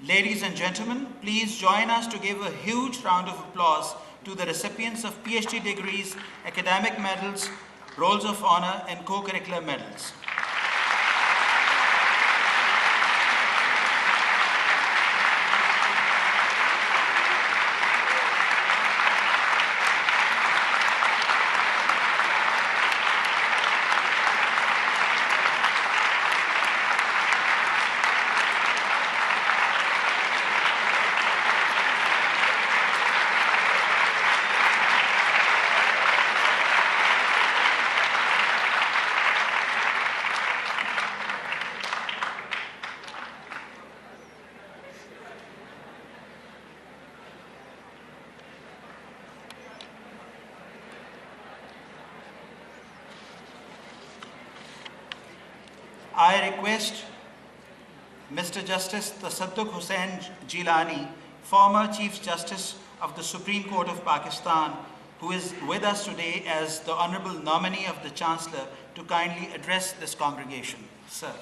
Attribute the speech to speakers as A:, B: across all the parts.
A: Ladies and gentlemen, please join us to give a huge round of applause to the recipients of PhD degrees, academic medals, rolls of honor, and co-curricular medals. I request Mr. Justice Tasadduq Hussain Jilani, former Chief Justice of the Supreme Court of Pakistan, who is with us today as the Honorable nominee of the Chancellor, to kindly address this congregation. Sir.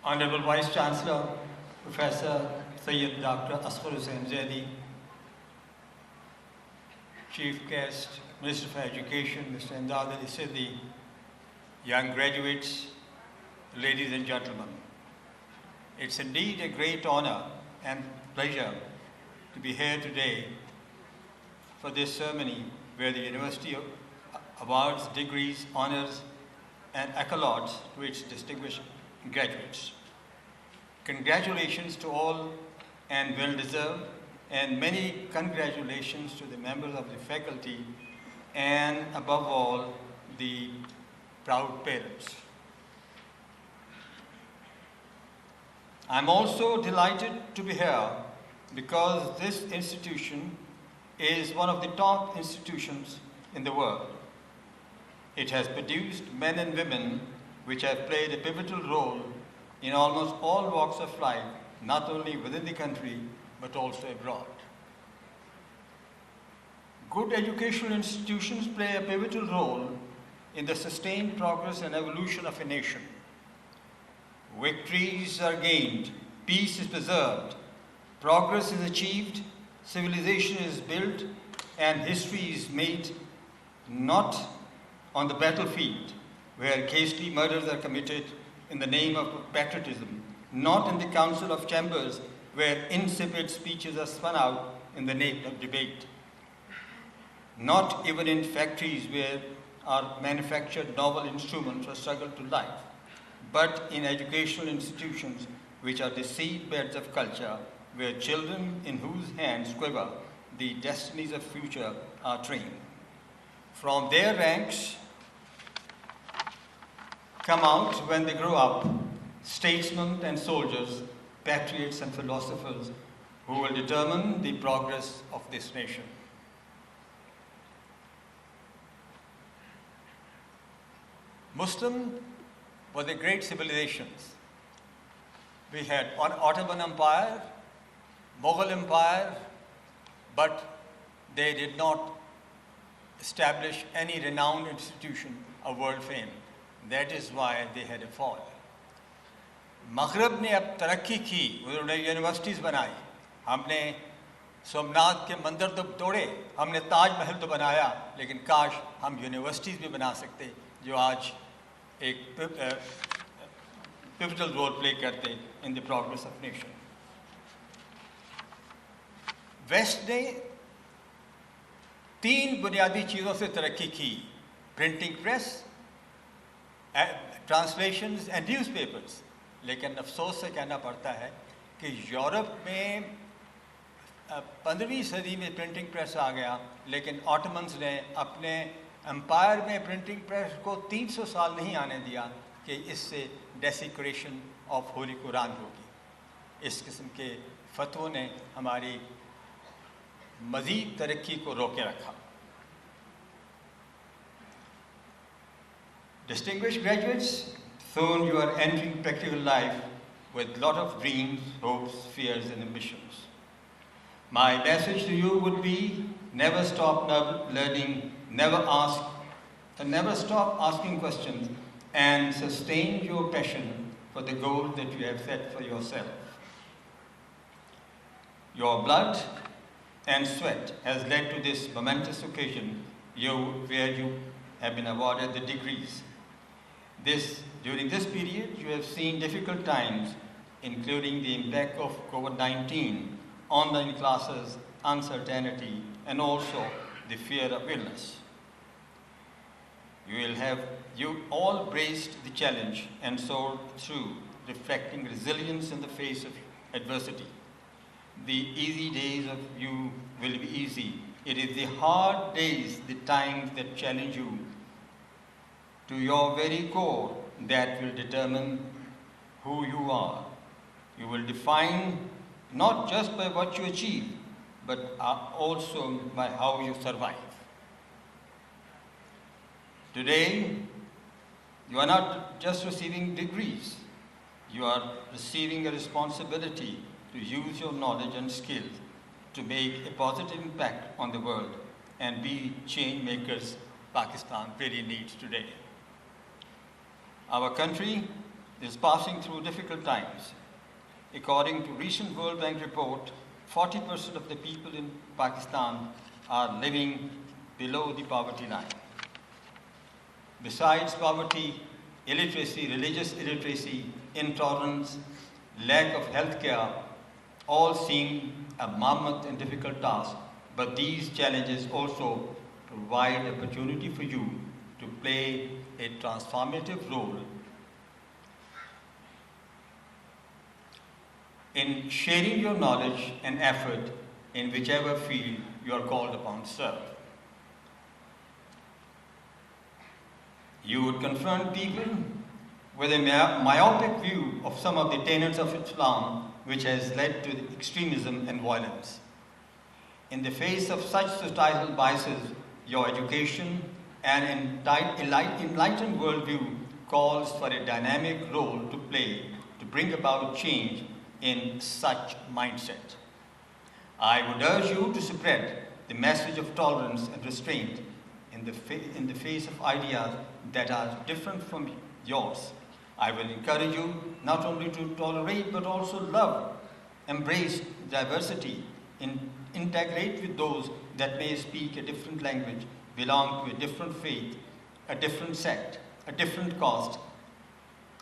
B: Honorable Vice Chancellor, Professor Sayyid Dr. Asghar Hussain Zaidi, Chief Guest, Minister for Education, Mr. Imdad Ali Siddi, young graduates, ladies and gentlemen. It's indeed a great honor and pleasure to be here today for this ceremony where the University awards degrees, honors, and accolades to its distinguished graduates. Congratulations to all and well-deserved, and many congratulations to the members of the faculty and above all the proud parents. I'm also delighted to be here because this institution is one of the top institutions in the world. It has produced men and women which have played a pivotal role in almost all walks of life, not only within the country, but also abroad. Good educational institutions play a pivotal role in the sustained progress and evolution of a nation. Victories are gained, peace is preserved, progress is achieved, civilization is built, and history is made not on the battlefield, where ghastly murders are committed in the name of patriotism, not in the council of chambers where insipid speeches are spun out in the name of debate, not even in factories where are manufactured novel instruments for struggle to life, but in educational institutions which are the seed beds of culture, where children in whose hands quiver the destinies of future are trained. From their ranks come out, when they grow up, statesmen and soldiers, patriots and philosophers who will determine the progress of this nation. Muslim were the great civilizations. We had Ottoman Empire, Mughal Empire, but they did not establish any renowned institution of world fame. That is why they had a fall. मगरब ने अब तरक्की की, उन्होंने universities बनाई, हमने सोमनाथ के मंदिर तो तोड़े, हमने ताजमहल तो बनाया, लेकिन काश हम यूनिवर्सिटीज़ भी बना सकते जो आज एक pivotal role play करते in the progress of nation. West ने 3 बुनियादी चीज़ों से तरक्की की: printing press, translations and newspapers. लेकिन अफसोस से कहना पड़ता है कि यूरोप में 15वीं सदी में प्रिंटिंग प्रेस आ गया, लेकिन ऑटोमन्स ने अपने एम्पायर में प्रिंटिंग प्रेस को 300 साल नहीं आने दिया कि इससे डेसिक्रेशन ऑफ होली कुरान होगी। इस किस्म के फतवों ने हमारी मज़ीद तरक्की को रोके रखा। Distinguished graduates, soon you are entering practical life with a lot of dreams, hopes, fears, and ambitions. My message to you would be never stop learning, never stop asking questions, and sustain your passion for the goal that you have set for yourself. Your blood and sweat has led to this momentous occasion where you have been awarded the degrees. During this period, you have seen difficult times, including the impact of COVID-19, online classes, uncertainty, and also the fear of illness. You all braced the challenge and soared through, reflecting resilience in the face of adversity. The easy days of you will be easy. It is the hard days, the times that challenge you to your very core that will determine who you are. You will define not just by what you achieve, but also by how you survive. Today, you are not just receiving degrees, you are receiving a responsibility to use your knowledge and skills to make a positive impact on the world and be change makers Pakistan really needs today. Our country is passing through difficult times. According to recent World Bank report, 40% of the people in Pakistan are living below the poverty line. Besides poverty, illiteracy, religious illiteracy, intolerance, lack of health care, all seem a mammoth and difficult task, but these challenges also provide opportunity for you to play a transformative role in sharing your knowledge and effort in whichever field you are called upon to serve. You would confront people with a myopic view of some of the tenets of Islam, which has led to extremism and violence. In the face of such societal biases, your education and enlightened worldview calls for a dynamic role to play to bring about change in such mindset. I would urge you to spread the message of tolerance and restraint in the face of ideas that are different from yours. I will encourage you not only to tolerate but also love, embrace diversity, integrate with those that may speak a different language, belong to a different faith, a different sect, a different caste,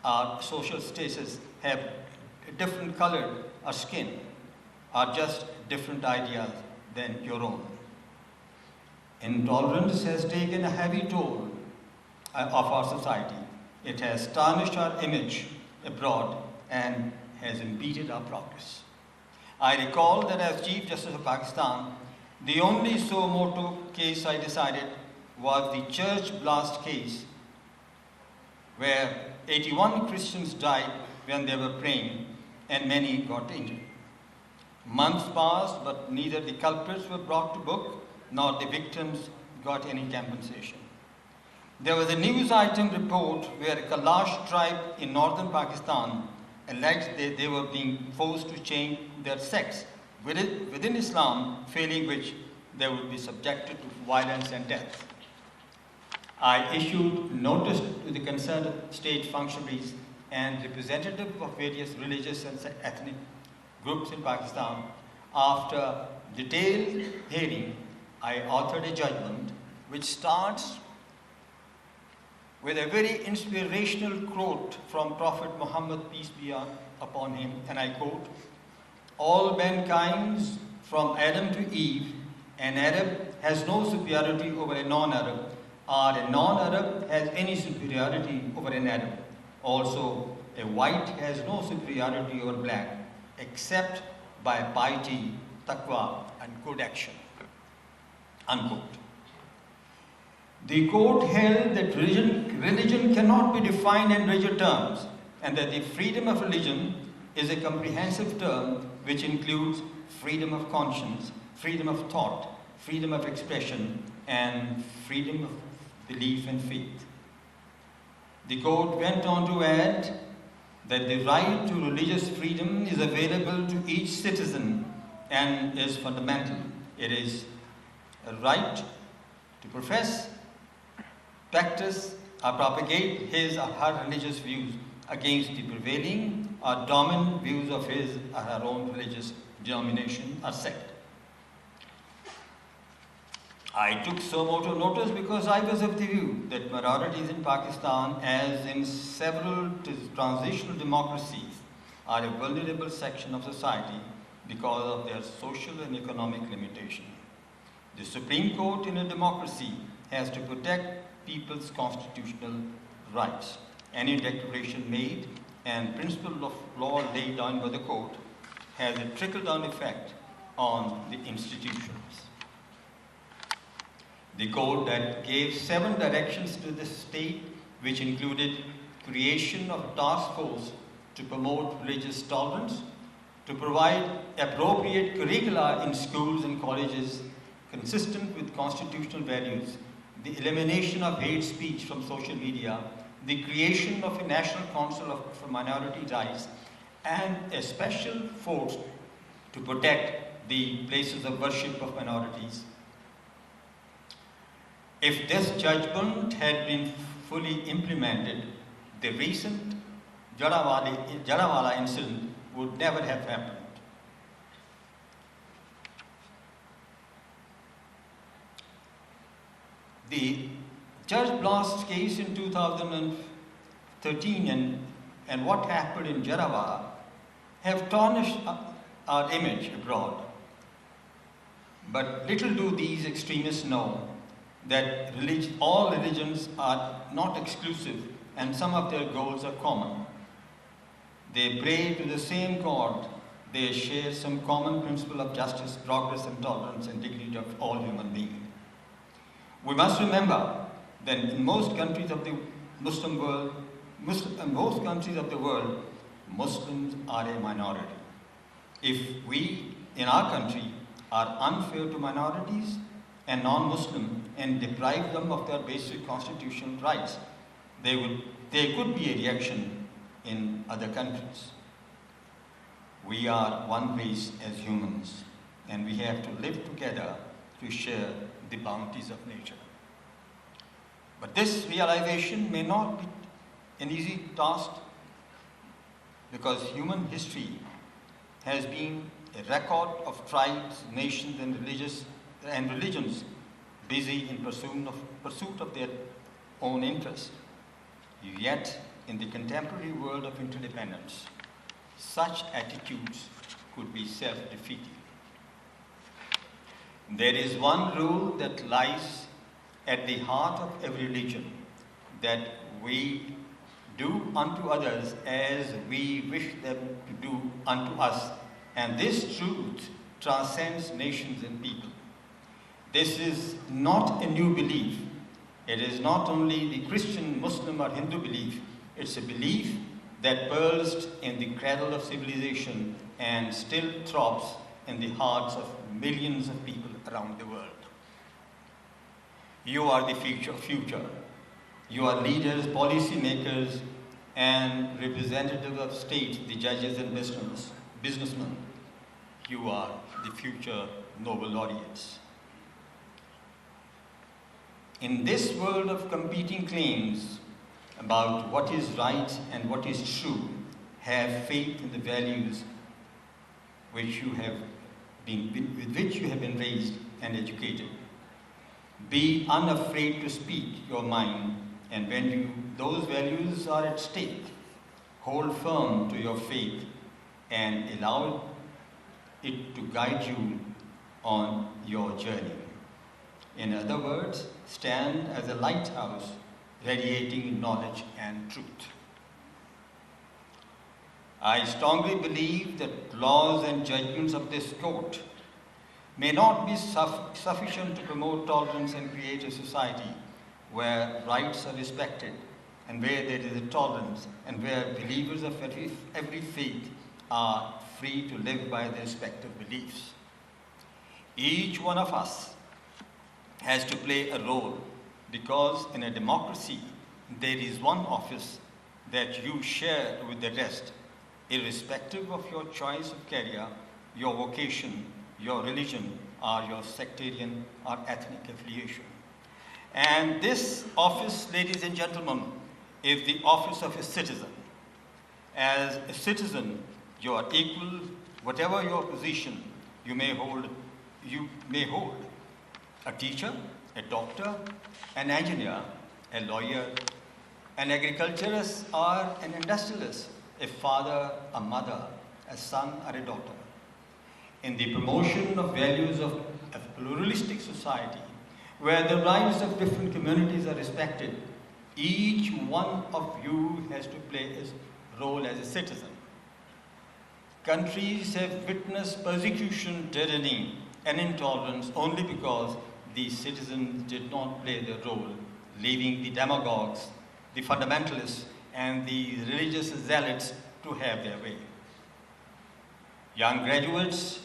B: our social status, have a different color or skin, are just different ideas than your own. Intolerance has taken a heavy toll of our society. It has tarnished our image abroad and has impeded our progress. I recall that as Chief Justice of Pakistan, the only suo motu case I decided was the church blast case, where 81 Christians died when they were praying and many got injured. Months passed, but neither the culprits were brought to book nor the victims got any compensation. There was a news item report where a Kalash tribe in northern Pakistan alleged that they were being forced to change their sects within Islam, failing which they would be subjected to violence and death. I issued notice to the concerned state functionaries and representatives of various religious and ethnic groups in Pakistan. After detailed hearing, I authored a judgment which starts with a very inspirational quote from Prophet Muhammad, peace be upon him, and I quote, "All mankind from Adam to Eve, an Arab has no superiority over a non-Arab, or a non-Arab has any superiority over an Arab. Also, a white has no superiority over black, except by piety, taqwa, and good action." Unquote. The court held that religion cannot be defined in rigid terms, and that the freedom of religion is a comprehensive term which includes freedom of conscience, freedom of thought, freedom of expression, and freedom of belief and faith. The court went on to add that the right to religious freedom is available to each citizen and is fundamental. It is a right to profess, practice, or propagate his or her religious views against the prevailing or dominant views of his or her own religious denomination or sect. I took so much notice because I was of the view that minorities in Pakistan, as in several transitional democracies, are a vulnerable section of society because of their social and economic limitation. The Supreme Court in a democracy has to protect people's constitutional rights. Any declaration made and principle of law laid down by the court has a trickle-down effect on the institutions. The code that gave 7 directions to the state, which included creation of a task force to promote religious tolerance, to provide appropriate curricula in schools and colleges consistent with constitutional values, the elimination of hate speech from social media, the creation of a National Council for Minority Rights, and a special force to protect the places of worship of minorities. If this judgment had been fully implemented, the recent Jallianwala incident would never have happened. The Judge Blast case in 2013 and what happened in Jallianwala have tarnished our image abroad. But little do these extremists know that all religions are not exclusive and some of their goals are common. They pray to the same God. They share some common principle of justice, progress, and tolerance and dignity of all human beings. We must remember that in most countries of the Muslim world, Muslims are a minority. If we, in our country, are unfair to minorities and non-Muslim and deprive them of their basic constitutional rights, there could be a reaction in other countries. We are one race as humans, and we have to live together to share the bounties of nature. But this realization may not be an easy task, because human history has been a record of tribes, nations, and religions busy in pursuit of their own interests. Yet, in the contemporary world of interdependence, such attitudes could be self-defeating. There is one rule that lies at the heart of every religion, that we do unto others as we wish them to do unto us, and this truth transcends nations and people. This is not a new belief. It is not only the Christian, Muslim, or Hindu belief. It's a belief that burst in the cradle of civilization and still throbs in the hearts of millions of people around the world. You are the future. You are leaders, policymakers, and representatives of state, the judges and businessmen. You are the future Nobel laureates. In this world of competing claims about what is right and what is true, have faith in the values with which you have been raised and educated. Be unafraid to speak your mind, and when those values are at stake, hold firm to your faith and allow it to guide you on your journey. In other words, stand as a lighthouse radiating knowledge and truth. I strongly believe that laws and judgments of this court may not be sufficient to promote tolerance and create a society where rights are respected and where there is a tolerance and where believers of every faith are free to live by their respective beliefs. Each one of us has to play a role, because in a democracy there is one office that you share with the rest, irrespective of your choice of career, your vocation, your religion, or your sectarian or ethnic affiliation. And this office, ladies and gentlemen, is the office of a citizen. As a citizen, you are equal, whatever your position you may hold. A teacher, a doctor, an engineer, a lawyer, an agriculturist or an industrialist, a father, a mother, a son or a daughter. In the promotion of values of a pluralistic society, where the rights of different communities are respected, each one of you has to play his role as a citizen. Countries have witnessed persecution, tyranny, and intolerance only because the citizens did not play their role, leaving the demagogues, the fundamentalists, and the religious zealots to have their way. Young graduates,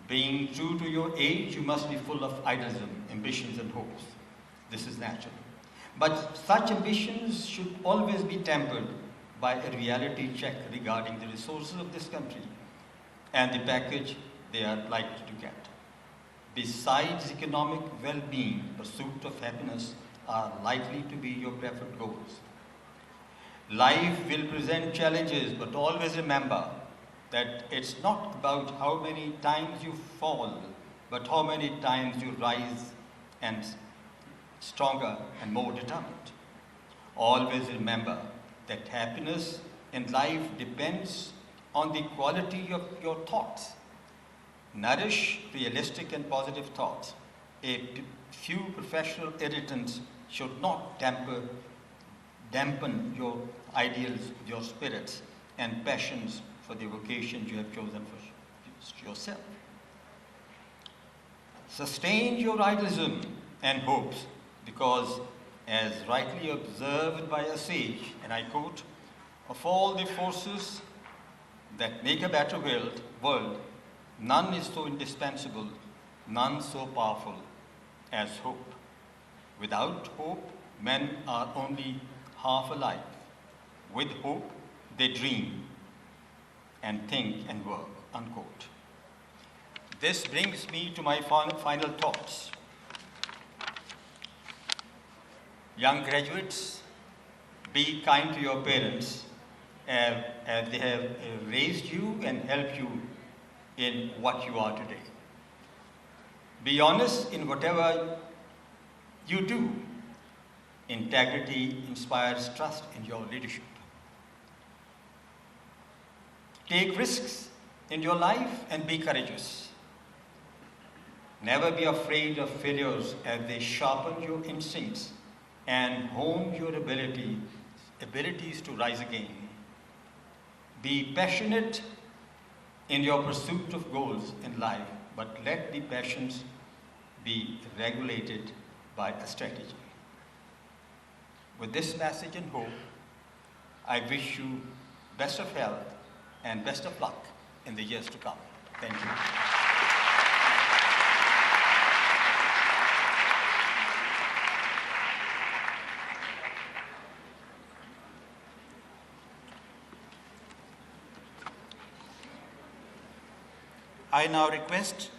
B: being true to your age, you must be full of idealism, ambitions, and hopes. This is natural. But such ambitions should always be tempered by a reality check regarding the resources of this country and the package they are likely to get. Besides economic well-being, pursuit of happiness are likely to be your preferred goals. Life will present challenges, but always remember that it's not about how many times you fall, but how many times you rise and stronger and more determined. Always remember that happiness in life depends on the quality of your thoughts. Nourish realistic and positive thoughts. A few professional irritants should not dampen your ideals, your spirits, and passions for the vocation you have chosen for yourself. Sustain your idealism and hopes, because as rightly observed by a sage, and I quote, of all the forces that make a better world, none is so indispensable, none so powerful as hope. Without hope, men are only half alive. With hope, they dream and think and work, unquote. This brings me to my final thoughts. Young graduates, be kind to your parents as they have raised you and helped you in what you are today. Be honest in whatever you do. Integrity inspires trust in your leadership. Take risks in your life and be courageous. Never be afraid of failures, as they sharpen your instincts and hone your abilities to rise again. Be passionate in your pursuit of goals in life, but let the passions be regulated by a strategy. With this message and hope, I wish you best of health and best of luck in the years to come. Thank you.
A: I now request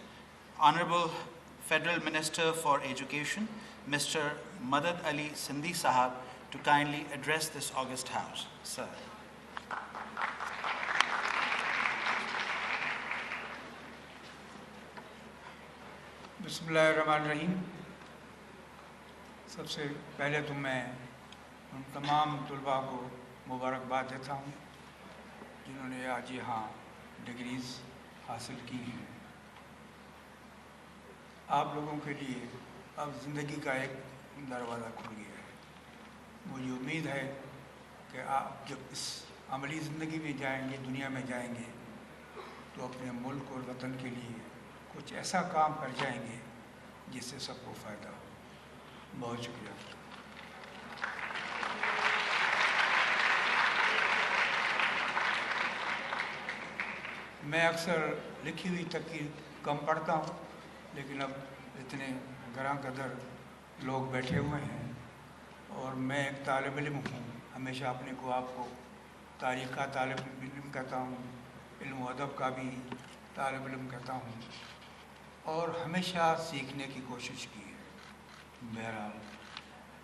A: Honorable Federal Minister for Education, Mr. Madad Ali Sindhi Sahab, to kindly address this august house. Sir.
C: बिस्मिल्लाहिर्रहमानिर्रहीम। सबसे पहले तो मैं उन तमाम तलबा को मुबारकबाद देता हूँ जिन्होंने आज यहाँ डिग्रीज़ हासिल की हैं। आप लोगों के लिए अब ज़िंदगी का एक दरवाज़ा खुल गया है। मुझे उम्मीद है कि आप जब इस अमली ज़िंदगी में जाएंगे, दुनिया में जाएंगे, तो अपने मुल्क और वतन के लिए कुछ ऐसा काम कर जाएंगे जिससे सबको फ़ायदा हो। बहुत शुक्रिया। मैं अक्सर लिखी हुई तकरीर कम पढ़ता हूँ, लेकिन अब इतने गरां कदर लोग बैठे हुए हैं और मैं एक तालिब इल्म हूँ। हमेशा अपने को आपको तारीख़ का तालिब इल्म कहता हूँ, इल्म व अदब का भी तालिब इल्म कहता हूँ। اور ہمیشہ سیکھنے کی کوشش کی ہے۔ بہرحال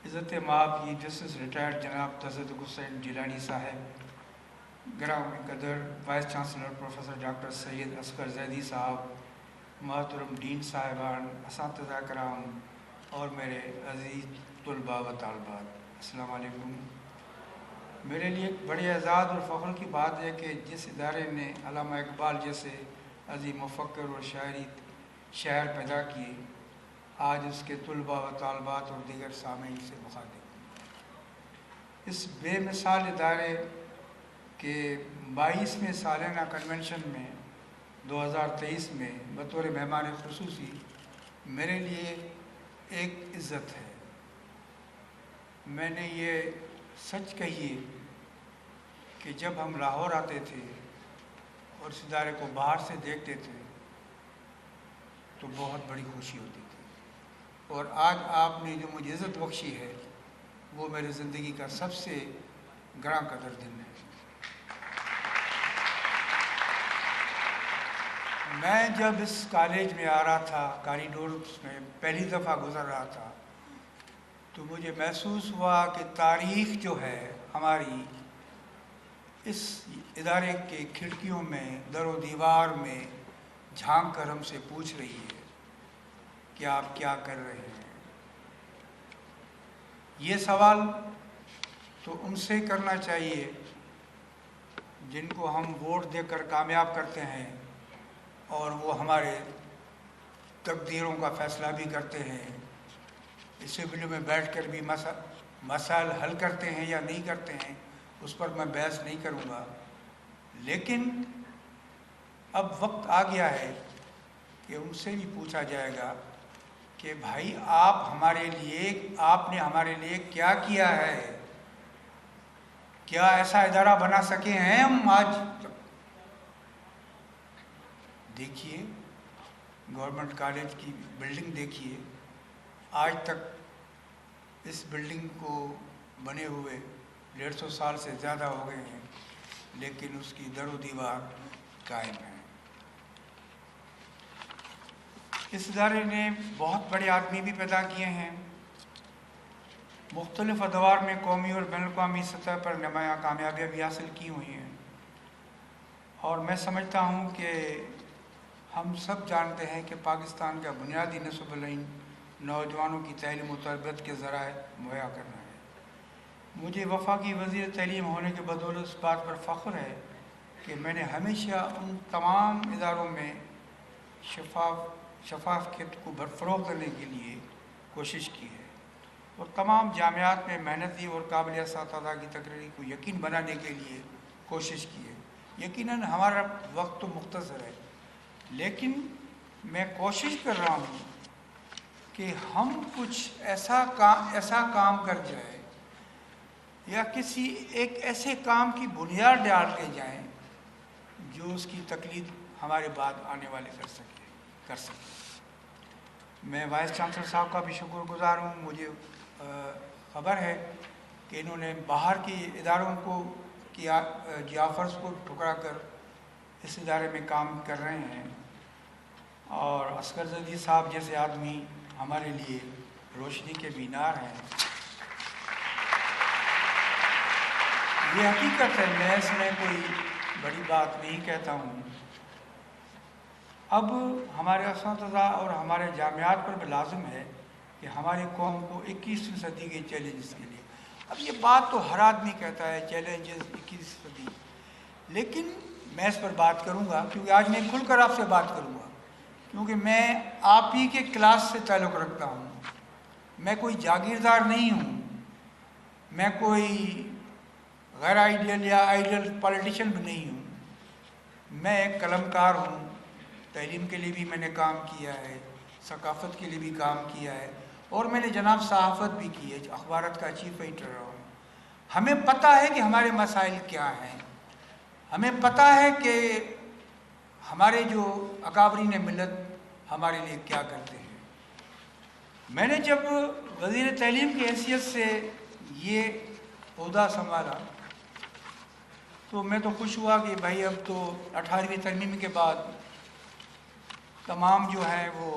C: عزت مآب کی جسٹس ریٹائرڈ جناب تصدق حسین جیلانی صاحب، گرامی قدر وائس چانسلر پروفیسر ڈاکٹر سید اصغر زیدی صاحب، محترم ڈین صاحبان، اساتذہ کرام اور میرے عزیز طلباء و طالبات، السلام علیکم۔ میرے لیے ایک بڑے اعزاز اور فخر کی بات ہے کہ جس ادارے نے علامہ اقبال جیسے عظیم مفکر اور شاعر پیدا کیے، آج اس کے طلباء و طالبات اور دیگر سامعین سے مخاطب۔ اس بے مثال ادارے کے 22ویں سالانہ کنونشن میں 2023 میں بطور مہمان خصوصی میرے لیے ایک عزت ہے۔ میں نے یہ سچ کہیے کہ جب ہم لاہور آتے تھے اور اس ادارے کو باہر سے دیکھتے تھے تو بہت بڑی خوشی ہوتی تھی، اور آج آپ نے جو مجھے عزت بخشی ہے وہ میری زندگی کا سب سے گراں قدر دن ہے۔ میں جب اس کالج میں آ رہا تھا، کاریڈورس میں پہلی دفعہ گزر رہا تھا، تو مجھے محسوس ہوا کہ تاریخ جو ہے ہماری اس ادارے کے کھڑکیوں میں، در و دیوار میں جھانک کر ہم سے پوچھ رہی ہے کہ آپ کیا کر رہے ہیں۔ یہ سوال تو ان سے کرنا چاہیے جن کو ہم ووٹ دے کر کامیاب کرتے ہیں اور وہ ہمارے تقدیروں کا فیصلہ بھی کرتے ہیں، اسمبلی میں بیٹھ کر بھی مسائل حل کرتے ہیں یا نہیں کرتے ہیں، اس پر میں بحث نہیں کروں گا۔ لیکن اب وقت آ گیا ہے کہ ان سے بھی پوچھا جائے گا کہ بھائی آپ نے ہمارے لیے کیا کیا ہے؟ کیا ایسا ادارہ بنا سکے ہیں ہم آج تک؟ دیکھیے گورنمنٹ کالج کی بلڈنگ دیکھیے، آج تک اس بلڈنگ کو بنے ہوئے 150 سال سے زیادہ ہو گئے ہیں، لیکن اس کی در و دیوار قائم ہے۔ اس ادارے نے بہت بڑے آدمی بھی پیدا کیے ہیں، مختلف ادوار میں قومی اور بین الاقوامی سطح پر نمایاں کامیابیاں بھی حاصل کی ہوئی ہیں، اور میں سمجھتا ہوں کہ ہم سب جانتے ہیں کہ پاکستان کا بنیادی نصب العین نوجوانوں کی تعلیم و تربیت کے ذرائع مہیا کرنا ہے۔ مجھے وفاقی وزیر تعلیم ہونے کے بدولت اس بات پر فخر ہے کہ میں نے ہمیشہ ان تمام اداروں میں شفافیت کو فروغ دینے کے لیے کوشش کی ہے، اور تمام جامعات میں محنتی اور قابل اساتذہ کی تقرری کو یقین بنانے کے لیے کوشش کی ہے۔ یقیناً ہمارا وقت تو مختصر ہے، لیکن میں کوشش کر رہا ہوں کہ ہم کچھ ایسا کام کر جائیں یا کسی ایک ایسے کام کی بنیاد ڈال کے جائیں جو اس کی تقلید ہمارے بعد آنے والے کر سکیں۔ میں وائس چانسلر صاحب کا بھی شکر گزار ہوں۔ مجھے خبر ہے کہ انہوں نے باہر کی اداروں کو کی آفرز کو ٹھکرا کر اس ادارے میں کام کر رہے ہیں، اور اصغر زیدی صاحب جیسے آدمی ہمارے لیے روشنی کے مینار ہیں۔ یہ حقیقت ہے، میں اس میں کوئی بڑی بات نہیں کہتا ہوں۔ اب ہمارے اساتذہ اور ہمارے جامعات پر بھی لازم ہے کہ ہماری قوم کو 21ویں صدی کے چیلنجز کے لیے، اب یہ بات تو ہر آدمی کہتا ہے چیلنجز 21ویں صدی، لیکن میں اس پر بات کروں گا کیونکہ آج میں کھل کر آپ سے بات کروں گا، کیونکہ میں آپ ہی کے کلاس سے تعلق رکھتا ہوں۔ میں کوئی جاگیردار نہیں ہوں، میں کوئی غیر آئیڈیل یا آئیڈیل پالیٹیشین بھی نہیں ہوں، میں ایک قلم کار ہوں۔ تعلیم کے لیے بھی میں نے کام کیا ہے، ثقافت کے لیے بھی کام کیا ہے، اور میں نے جناب صحافت بھی کی ہے، اخبارات کا چیف ایڈیٹر رہا ہوں۔ ہمیں پتہ ہے کہ ہمارے مسائل کیا ہیں، ہمیں پتہ ہے کہ ہمارے جو اکابرین ملت ہمارے لیے کیا کرتے ہیں۔ میں نے جب وزیر تعلیم کی حیثیت سے یہ عہدہ سنبھالا تو میں تو خوش ہوا کہ بھائی اب تو 18ویں ترمیم کے بعد तमाम जो है वो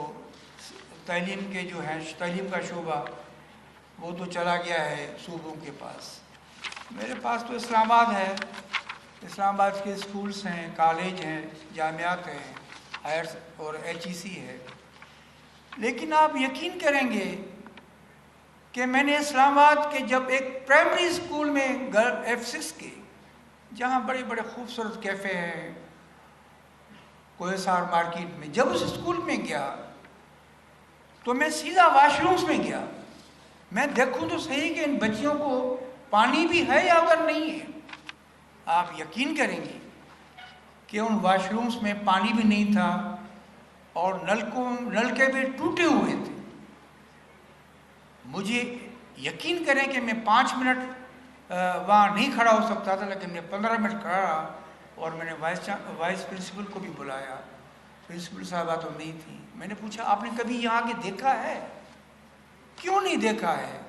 C: तालीम के जो है तालीम का शोबा वो तो चला गया है सूबों के पास। मेरे पास तो इस्लामाबाद है, इस्लामाबाद के स्कूल्स हैं, कॉलेज हैं, जामियात हैं, हायर और HEC है। लेकिन आप यकीन करेंगे कि मैंने इस्लामाबाद के जब एक प्राइमरी स्कूल में F6 के, जहाँ बड़े बड़े खूबसूरत कैफ़े हैं कोयसार मार्केट में, जब उस स्कूल में गया तो मैं सीधा वाशरूम्स में गया। मैं देखूं तो सही कि इन बच्चियों को पानी भी है या अगर नहीं है। आप यकीन करेंगे कि उन वाशरूम्स में पानी भी नहीं था और नलके भी टूटे हुए थे। मुझे यकीन करें कि मैं 5 मिनट वहाँ नहीं खड़ा हो सकता था, लेकिन मैं 15 मिनट खड़ा रहा और मैंने वाइस प्रिंसिपल को भी बुलाया। प्रिंसिपल साहबा तो नहीं थी। मैंने पूछा आपने कभी यहाँ आके देखा है? क्यों नहीं देखा है?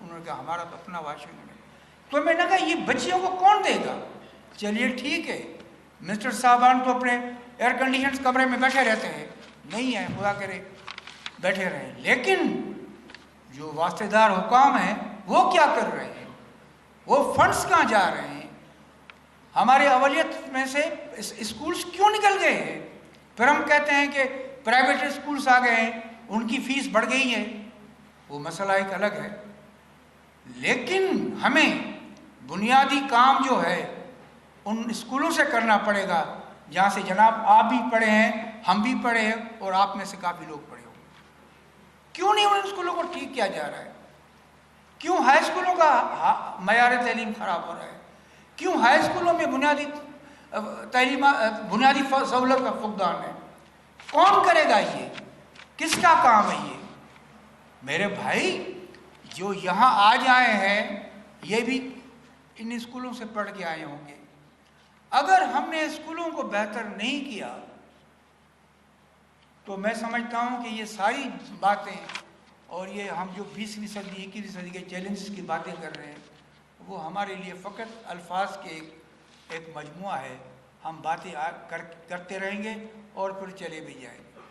C: उन्होंने कहा हमारा तो अपना वाशरूम है। तो मैंने कहा ये बच्चियों को कौन देगा? चलिए ठीक है, मिस्टर साहबान तो अपने एयर कंडीशन कमरे में बैठे रहते हैं, नहीं है खुदा करे बैठे रहें, लेकिन जो वास्तेदार हुकाम हैं वो क्या कर रहे हैं? वो फंड्स कहाँ जा रहे हैं? हमारे अवलियत में से स्कूल्स क्यों निकल गए हैं? फिर हम कहते हैं कि प्राइवेट स्कूल्स आ गए हैं, उनकी फीस बढ़ गई है, वो मसला एक अलग है। लेकिन हमें बुनियादी काम जो है उन स्कूलों से करना पड़ेगा जहाँ से जनाब आप भी पढ़े हैं, हम भी पढ़े हैं और आप में से काफ़ी लोग पढ़े हो। क्यों नहीं उन स्कूलों को ठीक किया जा रहा है? क्यों हाई स्कूलों का मयार तालीम ख़राब हो रहा है? क्यों हाई स्कूलों में बुनियादी सहूलत का फुकदान है? कौन करेगा ये? किसका काम है ये? मेरे भाई जो यहाँ आज आए हैं ये भी इन स्कूलों से पढ़ के आए होंगे। अगर हमने स्कूलों को बेहतर नहीं किया तो मैं समझता हूँ कि ये सारी बातें और ये हम जो 20वीं सदी 21वीं सदी के चैलेंजेस की बातें कर रहे हैं वो हमारे लिए फ़कत अल्फाज के एक मजमुआ है। हम बातें करते रहेंगे और फिर चले भी जाएंगे।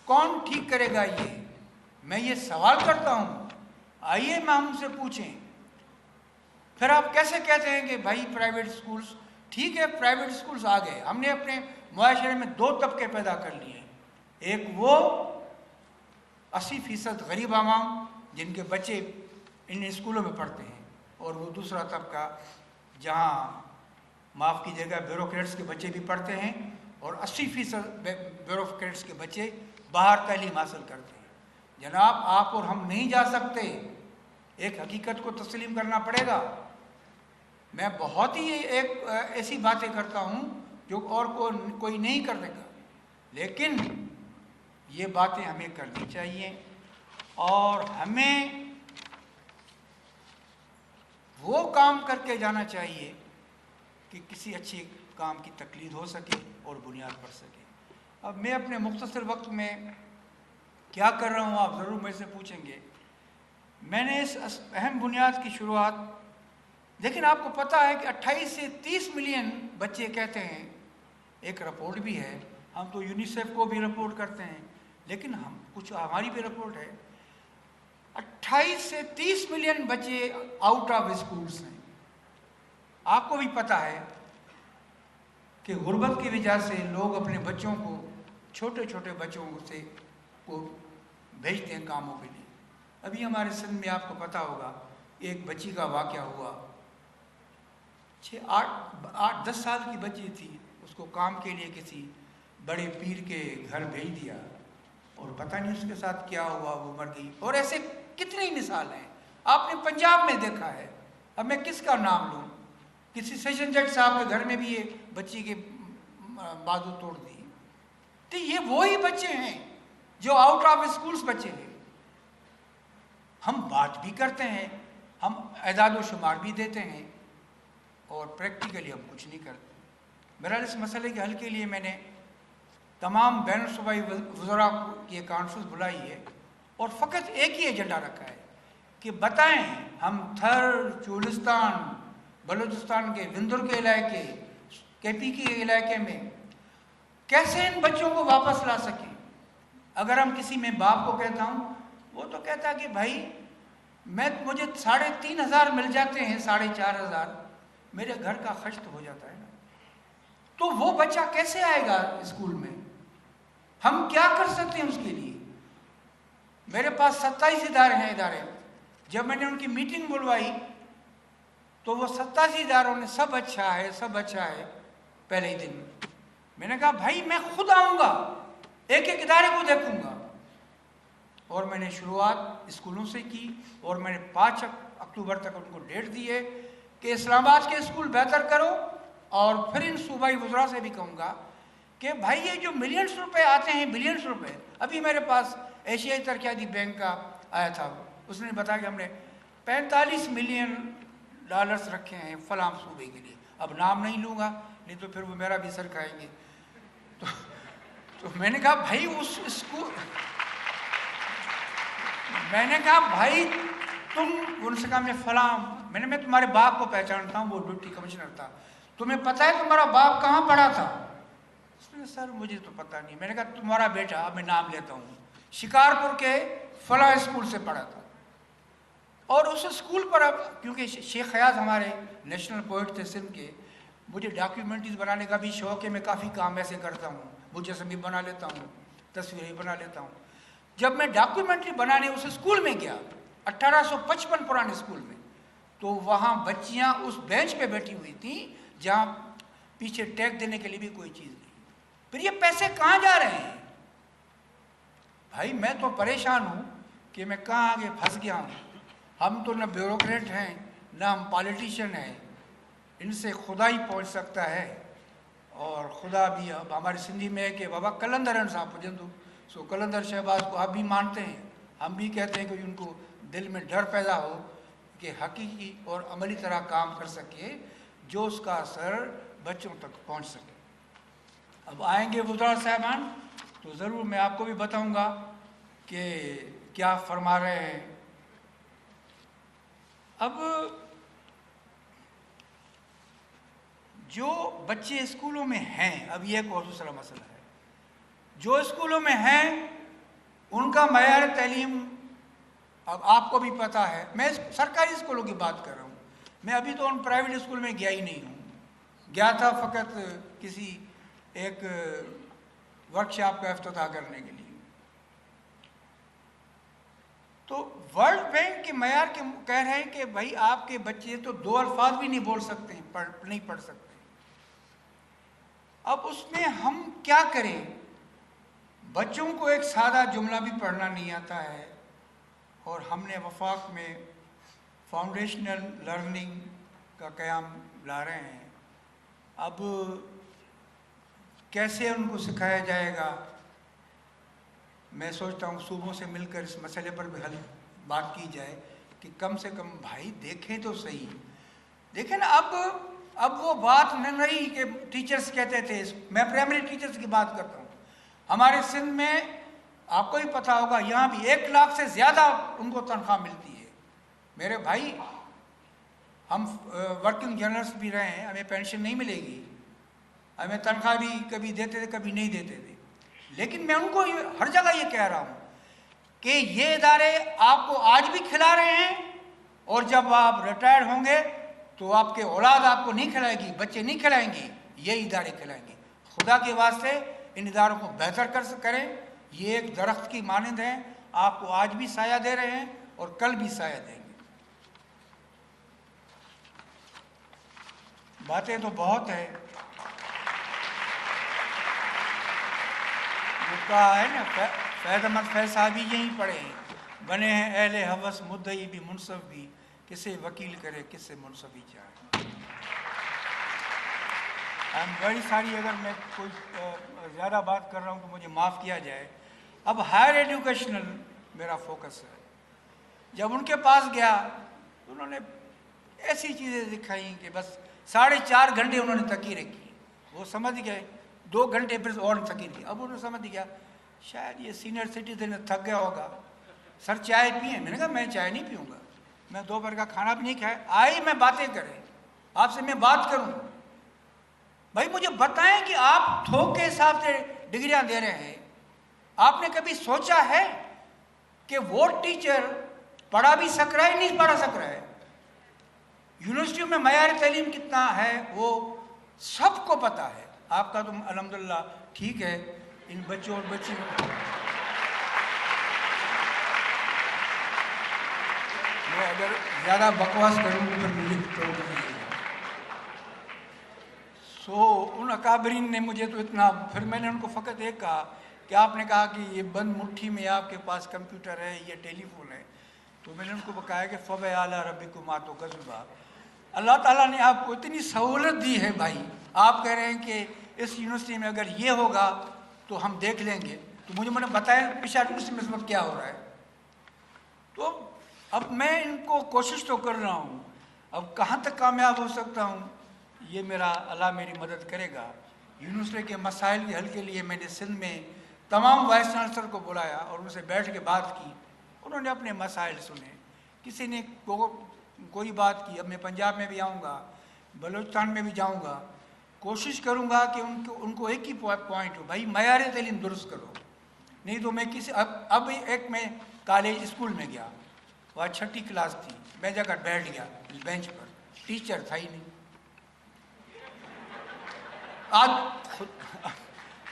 C: कौन ठीक करेगा ये? मैं ये सवाल करता हूँ, आइए मैं हमसे पूछें। फिर आप कैसे कहते हैं कि भाई प्राइवेट स्कूल्स ठीक है? प्राइवेट स्कूल्स आ गए, हमने अपने मुआशरे में 2 तबके पैदा कर लिए। एक वो 80% गरीब आवाम जिनके बच्चे इन स्कूलों में पढ़ते हैं, और वो दूसरा तबका जहाँ माफ़ कीजिएगा ब्यूरोक्रेट्स के बच्चे भी पढ़ते हैं और 80% ब्यूरोक्रेट्स के बच्चे बाहर तालीम हासिल करते हैं। जनाब आप और हम नहीं जा सकते, एक हकीकत को तस्लीम करना पड़ेगा। मैं बहुत ही एक ऐसी बातें करता हूँ जो और कोई नहीं कर देगा, लेकिन ये बातें हमें करनी चाहिए और हमें वो काम करके जाना चाहिए कि किसी अच्छे काम की तकलीद हो सके और बुनियाद पड़ सके। अब मैं अपने मुख्तसर वक्त में क्या कर रहा हूँ आप ज़रूर मुझसे पूछेंगे। मैंने इस अहम बुनियाद की शुरुआत, लेकिन आपको पता है कि 28 से 30 मिलियन बच्चे कहते हैं, एक रिपोर्ट भी है, हम तो यूनिसेफ को भी रिपोर्ट करते हैं, लेकिन हम कुछ हमारी भी रिपोर्ट है, 28 से 30 मिलियन बच्चे आउट ऑफ स्कूल्स हैं। आपको भी पता है कि गुर्बत की वजह से लोग अपने बच्चों को, छोटे छोटे बच्चों से को भेजते हैं कामों के लिए। अभी हमारे सिंध में आपको पता होगा एक बच्ची का वाक़या हुआ, 8-10 साल की बच्ची थी, उसको काम के लिए किसी बड़े पीर के घर भेज दिया और पता नहीं उसके साथ क्या हुआ, वो मर गई। और ऐसे कितनी मिसाल हैं, आपने पंजाब में देखा है। अब मैं किसका नाम लूँ? किसी सेशन जज साहब के घर में भी ये बच्ची के बाजू तोड़ दी। तो ये वही बच्चे हैं जो आउट ऑफ स्कूल्स बच्चे हैं। हम बात भी करते हैं, हम एदाद व शुमार भी देते हैं और प्रैक्टिकली हम कुछ नहीं करते। बहरहाल इस मसले के हल के लिए मैंने तमाम बैन सूबाई वज़रा की कॉन्फ्रेंस बुलाई है और फ़कत एक ही एजेंडा रखा है कि बताएं हम थर, चोलिस्तान, बलूचिस्तान के विंदुर के इलाके, KP के इलाके में कैसे इन बच्चों को वापस ला सकें। اگر ہم کسی میں باپ کو کہتا ہوں وہ تو کہتا ہے کہ بھائی مجھے 3,500 مل جاتے ہیں، 4,500 میرے گھر کا خرچ تو ہو جاتا ہے نا. تو وہ بچہ کیسے آئے گا اسکول میں؟ ہم کیا کر سکتے ہیں اس کے لیے؟ میرے پاس 27 ادارے. جب میں نے ان کی میٹنگ بلوائی تو وہ 87 اداروں نے سب اچھا ہے پہلے ہی دن میں نے کہا بھائی میں خود آؤں گا، ایک ایک ادارے کو دیکھوں گا. اور میں نے شروعات اسکولوں سے کی اور میں نے 5 اکتوبر تک ان کو ڈیٹ دیے کہ اسلام آباد کے اسکول بہتر کرو. اور پھر ان صوبائی وزراء سے بھی کہوں گا کہ بھائی یہ جو ملینز روپے آتے ہیں، بلینز روپے، ابھی میرے پاس ایشیائی ترقیاتی بینک کا آیا تھا، اس نے بتایا کہ ہم نے $45 ملین رکھے ہیں فلاں صوبے کے لیے. اب نام نہیں لوں گا نہیں تو پھر وہ میرا بھی سر کھائیں گے. تو میں نے کہا بھائی اس اسکول، میں نے کہا بھائی تم، ان سے کہا میں فلاں، میں تمہارے باپ کو پہچانتا ہوں، وہ ڈپٹی کمشنر تھا، تمہیں پتہ ہے تمہارا باپ کہاں پڑھا تھا؟ اس نے سر مجھے تو پتہ نہیں. میں نے کہا تمہارا بیٹا، اب میں نام لیتا ہوں، شکارپور کے فلاں اسکول سے پڑھا تھا. اور اس اسکول پر اب کیونکہ شیخ خیاض ہمارے نیشنل پوئٹ تھے سندھ کے، مجھے ڈاکیومنٹریز بنانے کا بھی شوق ہے، میں کافی کام ایسے کرتا ہوں، مجسمے بنا لیتا ہوں، تصویریں بنا لیتا ہوں. جب میں ڈاکیومنٹری بنانے اس اسکول میں گیا 1855 پرانے اسکول میں، تو وہاں بچیاں اس بینچ پہ بیٹھی ہوئی تھیں جہاں پیچھے ٹیگ دینے کے لیے بھی کوئی چیز نہیں. پھر یہ پیسے کہاں جا رہے ہیں؟ بھائی میں تو پریشان ہوں کہ میں کہاں آگے پھنس گیا ہوں. ہم تو نہ بیوروکریٹ ہیں نہ ہم پالیٹیشین ہیں، ان سے خدا ہی پہنچ سکتا ہے. اور خدا بھی اب ہمارے سندھی میں ہے کہ بابا کلندرن صاحب پجندو، سو کلندر شہباز کو آپ بھی مانتے ہیں، ہم بھی کہتے ہیں کہ ان کو دل میں ڈر پیدا ہو کہ حقیقی اور عملی طرح کام کر سکے جو اس کا اثر بچوں تک پہنچ سکے. اب آئیں گے وزراء صاحبان تو ضرور میں آپ کو بھی بتاؤں گا کہ کیا فرما رہے ہیں. اب جو بچے اسکولوں میں ہیں، اب یہ ایک اور دوسرا مسئلہ ہے، جو اسکولوں میں ہیں ان کا معیار تعلیم، اب آپ کو بھی پتہ ہے، میں سرکاری اسکولوں کی بات کر رہا ہوں، میں ابھی تو ان پرائیویٹ اسکول میں گیا ہی نہیں ہوں. گیا تھا فقط کسی ایک ورکشاپ کا افتتاح کرنے کے لیے. تو ورلڈ بینک کے معیار کے کہہ رہے ہیں کہ بھائی آپ کے بچے تو 2 الفاظ بھی نہیں بول سکتے ہیں، نہیں پڑھ سکتے. اب اس میں ہم کیا کریں؟ بچوں کو ایک سادہ جملہ بھی پڑھنا نہیں آتا ہے، اور ہم نے وفاق میں فاؤنڈیشنل لرننگ کا قیام لا رہے ہیں. اب کیسے ان کو سکھایا جائے گا؟ میں سوچتا ہوں صوبوں سے مل کر اس مسئلے پر بھی بات کی جائے کہ کم سے کم بھائی دیکھیں تو صحیح. دیکھیں نا، اب وہ بات نہ رہی کہ ٹیچرز کہتے تھے، میں پرائمری ٹیچرز کی بات کرتا ہوں. ہمارے سندھ میں آپ کو ہی پتہ ہوگا، یہاں بھی 1 لاکھ سے زیادہ ان کو تنخواہ ملتی ہے. میرے بھائی ہم ورکنگ جرنلس بھی رہے ہیں، ہمیں پینشن نہیں ملے گی، ہمیں تنخواہ بھی کبھی دیتے تھے کبھی نہیں دیتے تھے. لیکن میں ان کو ہر جگہ یہ کہہ رہا ہوں کہ یہ ادارے آپ کو آج بھی کھلا رہے ہیں، اور جب آپ ریٹائر ہوں گے تو آپ کے اولاد آپ کو نہیں کھلائے گی، بچے نہیں کھلائیں گے، یہ ادارے کھلائیں گے. خدا کے واسطے ان اداروں کو بہتر کریں. یہ ایک درخت کی مانند ہیں، آپ کو آج بھی سایہ دے رہے ہیں اور کل بھی سایہ دیں گے. باتیں تو بہت ہے، وہ کہا ہے نا، فیض احمد فیض صاحب بھی یہیں پڑھے ہیں، بنے ہیں اہل حوث مدعی بھی منصف بھی، کسے وکیل کرے کسے منصفی چاہے. بڑی ساری، اگر میں کوئی زیادہ بات کر رہا ہوں تو مجھے معاف کیا جائے. اب ہائر ایجوکیشنل میرا فوکس ہے. جب ان کے پاس گیا تو انہوں نے ایسی چیزیں دکھائیں کہ بس 4.5 گھنٹے انہوں نے تقریریں کی. وہ سمجھ گئے 2 گھنٹے پھر اور تقریر کی. اب انہوں نے سمجھ گیا شاید یہ سینئر سٹیزن تھک گیا ہوگا، سر چائے پئیں. میں نے کہا میں چائے نہیں پیوں گا، میں دوپہر کا کھانا بھی نہیں کھایا، آئی میں باتیں کریں، آپ سے میں بات کروں. بھائی مجھے بتائیں کہ آپ تھوک کے حساب سے ڈگریاں دے رہے ہیں، آپ نے کبھی سوچا ہے کہ وہ ٹیچر پڑھا بھی سک رہا ہے نہیں پڑھا سک رہا ہے؟ یونیورسٹیوں میں معیار تعلیم کتنا ہے وہ سب کو پتہ ہے. آپ کا تو الحمدللہ ٹھیک ہے. ان بچوں اور بچیوں میں اگر زیادہ بکواس کروں تو پھر مجھے توڑ دیجیے گا. ان اکابرین نے مجھے تو اتنا، پھر میں نے ان کو فقط ایک کہا کہ آپ نے کہا کہ یہ بند مٹھی میں آپ کے پاس کمپیوٹر ہے، یہ ٹیلی فون ہے، تو میں نے ان کو بتایا کہ فَبِ اعلیٰ ربکما تکذبان. اللہ تعالیٰ نے آپ کو اتنی سہولت دی ہے بھائی. آپ کہہ رہے ہیں کہ اس یونیورسٹی میں اگر یہ ہوگا تو ہم دیکھ لیں گے، تو مجھے بتائیں پشاور یونیورسٹی میں اس وقت کیا ہو رہا ہے. تو اب میں ان کو کوشش تو کر رہا ہوں، اب کہاں تک کامیاب ہو سکتا ہوں یہ میرا اللہ میری مدد کرے گا. یونیورسٹی کے مسائل کے حل کے لیے میں نے سندھ میں تمام وائس چانسلر کو بلایا اور ان سے بیٹھ کے بات کی. انہوں نے اپنے مسائل سنے، کسی نے کوئی بات کی. اب میں پنجاب میں بھی آؤں گا، بلوچستان میں بھی جاؤں گا، کوشش کروں گا کہ ان کو ایک ہی پوائنٹ ہو، بھائی معیار تعلیم درست کرو. نہیں تو میں اب ایک میں کالج اسکول میں گیا، وہاں 6ٹھی کلاس تھی، میں جا کر بیٹھ گیا بینچ پر، ٹیچر تھا ہی نہیں. آج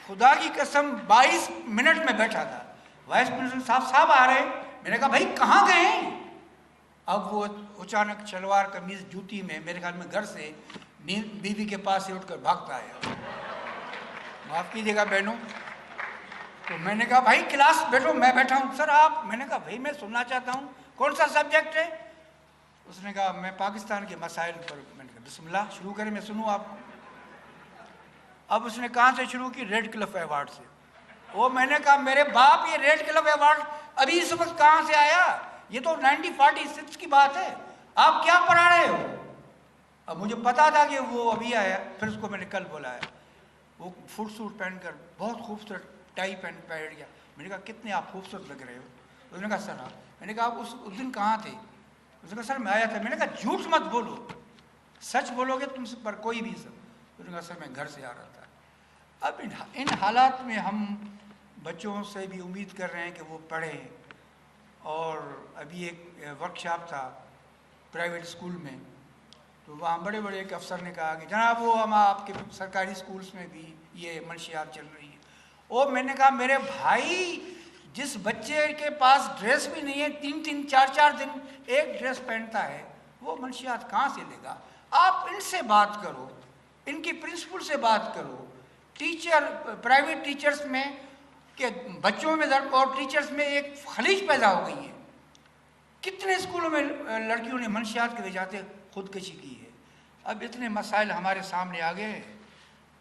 C: خدا کی قسم 22 منٹ میں بیٹھا تھا، وائس پرنسپل صاحب آ رہے ہیں، میں نے کہا بھائی کہاں گئے ہیں؟ اب وہ اچانک شلوار قمیض جوتی میں میرے خیال میں گھر سے بیوی کے پاس سے اٹھ کر بھاگتا آیا. معاف کیجیے گا بہنوں. تو میں نے کہا بھائی کلاس بیٹھو. میں بیٹھا ہوں. سر آپ؟ میں نے کہا بھائی میں سننا چاہتا ہوں. کون سا سبجیکٹ ہے؟ اس نے کہا میں پاکستان کے مسائل پر. میں نے کہا بسم اللہ شروع کریں، میں سنوں آپ کو. اب اس نے کہاں سے شروع کی؟ ریڈ کلف ایوارڈ سے. وہ میں نے کہا میرے باپ یہ ریڈ کلف ایوارڈ ابھی اس وقت کہاں سے آیا؟ یہ تو 1946 کی بات ہے. آپ کیا پڑھا رہے ہو؟ اب مجھے پتا تھا کہ وہ ابھی آیا. پھر اس کو میں نے کل بولایا. وہ فٹ سوٹ پہن کر بہت خوبصورت ٹائی پہن بیٹھ گیا. میں نے کہا کتنے آپ خوبصورت لگ رہے ہو. اس نے کہا سر آپ. میں نے کہا آپ اس دن کہاں تھے؟ اس نے کہا سر میں آیا تھا. میں نے کہا جھوٹ مت بولو، سچ بولو گے تم سے پر کوئی بھی سر. اس نے کہا سر میں گھر سے آ رہا تھا. اب ان حالات میں ہم بچوں سے بھی امید کر رہے ہیں کہ وہ پڑھیں. اور ابھی ایک ورکشاپ تھا پرائیویٹ اسکول میں، تو وہاں بڑے بڑے ایک افسر نے کہا کہ جناب وہ ہم آپ کے سرکاری اسکولس میں بھی یہ منشیات چل رہی ہیں. اور میں نے کہا میرے بھائی جس بچے کے پاس ڈریس بھی نہیں ہے، 3 4 دن ایک ڈریس پہنتا ہے، وہ منشیات کہاں سے لے گا؟ آپ ان سے بات کرو، ان کی پرنسپل سے بات کرو. ٹیچر پرائیویٹ ٹیچرز میں کہ بچوں میں اور ٹیچرز میں ایک خلیج پیدا ہو گئی ہے. کتنے اسکولوں میں لڑکیوں نے منشیات کے وجہ سے خودکشی کی ہے. اب اتنے مسائل ہمارے سامنے آ گئے ہیں،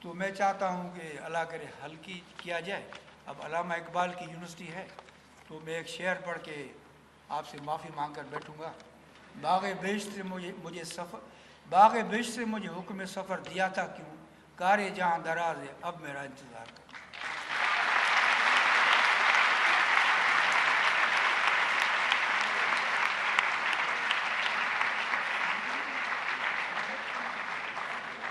C: تو میں چاہتا ہوں کہ اللہ کرے حل کیا جائے. اب علامہ اقبال کی یونیورسٹی ہے، تو میں ایک شعر پڑھ کے آپ سے معافی مانگ کر بیٹھوں گا. باغ بہشت سے مجھے حکم سفر دیا تھا کیوں، کار جہاں دراز ہے اب میرا انتظار کر.